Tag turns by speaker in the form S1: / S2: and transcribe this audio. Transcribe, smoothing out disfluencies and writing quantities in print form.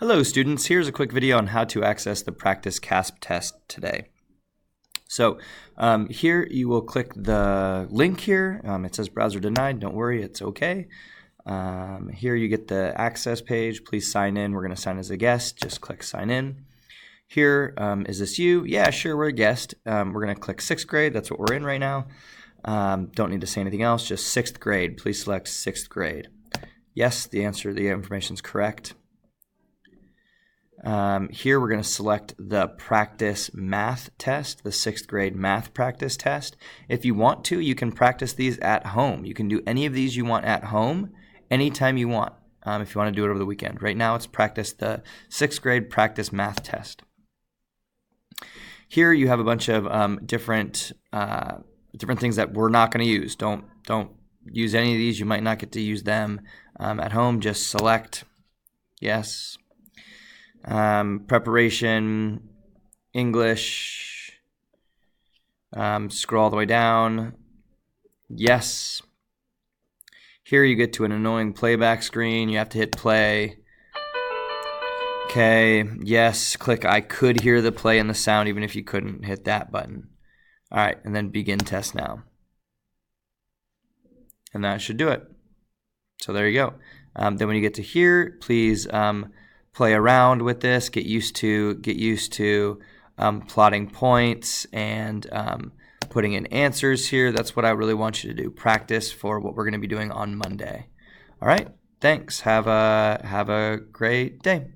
S1: Hello students, here's a quick video on how to access the practice CAASPP test today. So here you will click the link here. It says browser denied, don't worry, it's okay. Here you get the access page, please sign in. We're going to sign as a guest, just click sign in. Here, is this you? Yeah, sure, we're a guest. We're going to click 6th grade, that's what we're in right now. Don't need to say anything else, just 6th grade. Please select 6th grade. Yes, the information is correct. Here we're going to select the practice math test, the 6th grade math practice test. If you want to, you can practice these at home. You can do any of these you want at home anytime you want, if you want to do it over the weekend. Right now it's practice the 6th grade practice math test. Here you have a bunch of different things that we're not going to use. Don't use any of these. You might not get to use them at home. Just select yes. Preparation, English, scroll all the way down, yes. Here you get to an annoying playback screen, you have to hit play. Okay, yes, click I could hear the play and the sound even if you couldn't, hit that button. Alright, and then begin test now. And that should do it. So there you go. Then when you get to here, please play around with this, get used to plotting points and putting in answers here. That's what I really want you to do. Practice for what we're going to be doing on Monday. All right, thanks. Have a great day.